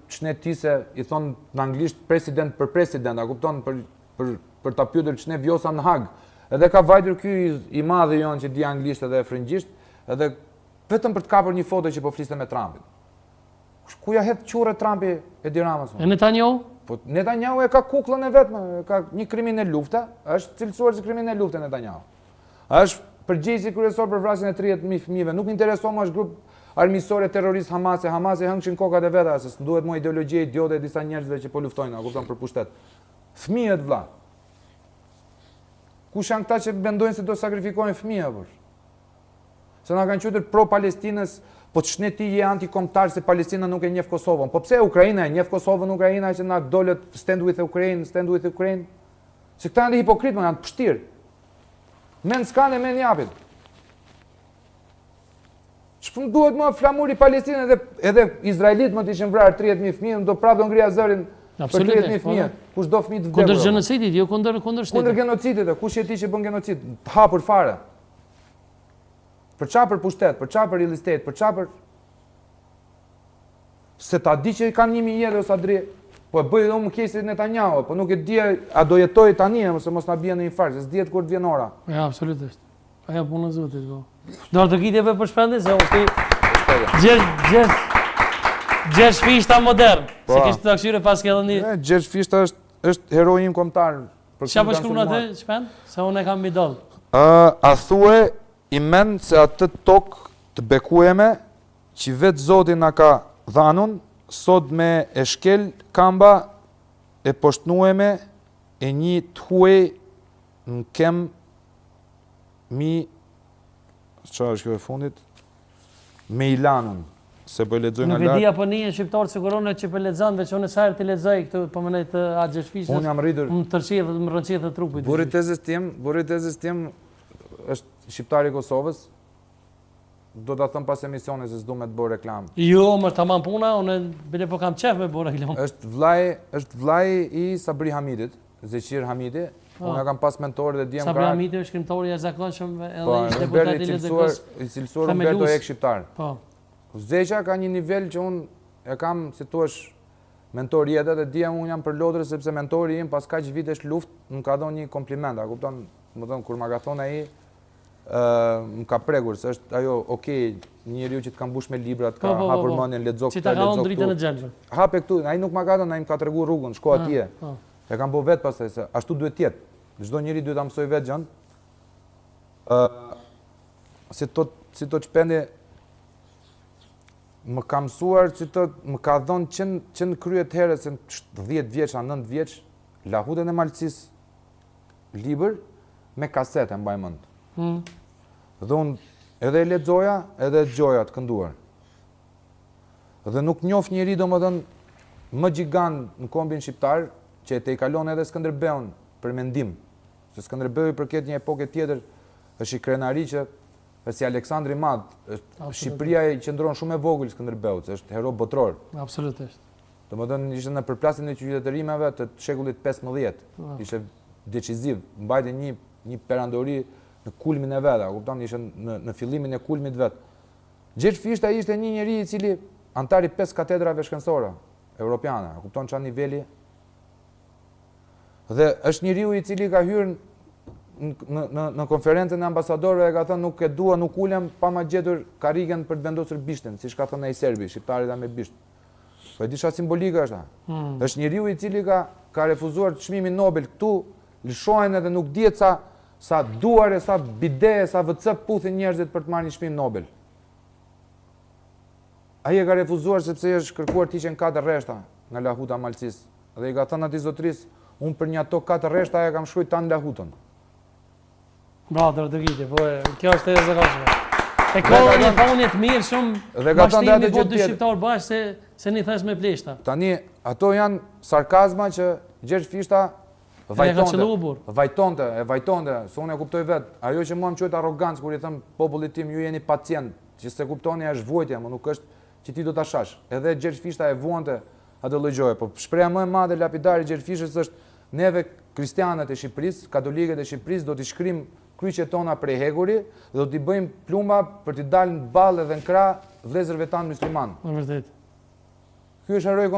çnetise i thon në anglisht president për president, a kupton për ta pyetur çne vjosa në Hag. Edhe ka vajtur ky i madhi jon që di anglisht edhe frëngjisht, edhe vetëm për të kapur një foto që po fliste me Trumpin. Ku ja hedh qurrë Trumpi Edi Ramës? E Netanyahu? Po Netanyahu e ka kukullën e vet, ka një kriminal lufte, është cilësuar si kriminal lufte Netanyahu. Është përgjegjësi kryesor për vrasjen e 30.000 fëmijëve. Nuk intereson më është grup armiqësor terrorist Hamasi hëngçin kokat e veta, se s'duhet më ideologji idiote e disa njerëzve që po luftojnë, a kupton, për pushtet. Fëmijët vëlla. Kush janë këta që mendojnë se do sakrifikojnë fëmijë apo? Se na kanë quajtur pro-Palestinës, po të shneti je antikombëtar se Palestina nuk e njeh Kosovën. Po pse Ukraina e njeh Kosovën, Ukraina që na dolët stand with Ukraine, stand with Ukraine? Se këta janë hipokritë, janë të pështirë. Men s'kanë e men japin. Ç'pun duhet më flamuri Palestinë edhe Izraelit më të ishin vrarë 30.000 fëmijë, do prapë do ngrija zërin për 30.000 fëmijë. Kush do fëmijë të vdekur? Kundër genocidit, jo kundër shtetit. Kundër genocidit, kush je ti që bën genocid? Të hapur fare. Për çfarë për pushtet, për çfarë për real estate, për çfarë për se ta di që kanë 1.000 jetë ose adri, po e bëj edhe unë kesit Netanyahu, po nuk e di a do jetoj tani, ose mos na bie në infarkt, se s'dihet kur të vjen ora. Ja, absolutisht. Aja punë e Zotit, po. Do të kitjeve për shpendit, se unë Gjergj Fishta modern, se kishtë të këshyre pas ke edhe një... Gjergj Fishta është heroi im kombëtar. Qa për shkru në atë, shpend? Se unë e kam midol. A thue i men se atë tokë të bekueme, që vetë Zoti na ka dhanun, sot me e shkel kamba e poshtnueme e një të huej në kem mi, qa është kjo e fundit, me ilanën, se po e lexoj nga lartë. Nuk e di apo një shqiptar siguronë që po lexon, veç unë sa herë të lexoj këtu, po më të Gjergj Fishta. Unë jam rritur. Më tërçi dhe më rënçi të trupit. Burri tezës tim është shqiptari i Kosovës. Do ta them pas emisionit se s'du me të bëj reklam. Jo, më tamam puna, unë bile po kam qef me bëj reklam. Është vllai i Sabri Hamidit, Zeqir Hamidi. Unë kam pas mentor dhe djem Sabri Hamidi është shkrimtori i jashtëzakonshëm edhe i deputati i LDK-s. I cilësuar Umberto Ek shqiptar. Po. Zeqa ka një nivel që unë e kam, si thua, mentor jetë dhe djem unë jam për lodrë sepse mentori im pas kaq vitesh luftë më ka dhënë një kompliment, a kupton, më thon kur ma ka thonë ai më ka prekur se është ajo, okay, njeriu që të ka mbush me libra, të ka hapur mendjen, lexo këtë, lexo këtë. Që ta dritën e xhelve. Hape këtu, ai nuk ma ka dhënë, ai më ka treguar rrugën, shko atje. E kam bëu vet pastaj se ashtu duhet të jetë. Çdo njeri duhet ta mësoj vet gjën. Si to çpendi më ka mësuar që më ka dhënë që në kryet herë se 10 vjeç, 9 vjeç, Lahutën e Malcis libër me kasete mbaj mend. Dhe unë edhe e lexoja, edhe e dëgjoja të kënduar. Dhe nuk njoh njeri domethënë më gjigant në kombin shqiptar që e te i kalon edhe Skënderbeun për mendim. Se Skënderbeu i përket një epoke tjetër, është i krenari që si Aleksandri i Madh, Shqipëria i qëndron shumë e vogël Skënderbeut, është hero botror. Absolutisht. Domethënë ishte në përplasjen e qytetërimeve të shekullit 15, ishte deciziv, mbajti një perandori në kulmin e vet, kupton, ishte në fillimin e kulmit vet. Gjergj Fishta ishte një njeri i cili antar i 5 katedrave shkencore europiane, kupton çfarë niveli. Dhe është njeriu i cili ka hyrë në konferencën e ambasadorëve, ka thënë nuk e dua, nuk ulem pa ma gjetur karrigen për të vendosur bishtin, siç ka thënë ai serbi, shqiptarit me bisht. Po e disha simbolika është. Është njeriu i cili ka refuzuar çmimin Nobel këtu, lëshohen edhe nuk dihet sa duare, sa bide, sa WC puthin njerëzit për të marrë një çmim Nobel. Ai e ka refuzuar sepse është kërkuar të hiqen 4 rreshta nga Lahuta Malcis. Dhe i ka thënë atij zotris, unë për një ato 4 rreshta ja kam shkruajtur tan Lahutën. Bravo, Dërgiti, po kjo është e zakonshme. E kohën e vonit mirë shumë mashtimi po dy shqiptar bashkë se një thash me pleshta. Tani, ato janë sarkazma që Gjergj Fishta vajtonte, se unë e kuptoj vetë. Ajo që mua më quhet arrogancë kur i them popullit tim ju jeni pacient, që se kuptoni është vujtja, më nuk është që ti do ta shash. Edhe Gjergj Fishta e vuante atë lloj gjoje, po shpreha më e madhe lapidari Gjergj Fishtës është neve kristianët e Shqipërisë, katolikët e Shqipërisë do t'i shkrim kryqet tona prej heguri dhe do t'i bëjmë plumba për t'i dalë në ballë dhe në krah vëllezërve tanë musliman. Në vërtet. Ky është heroi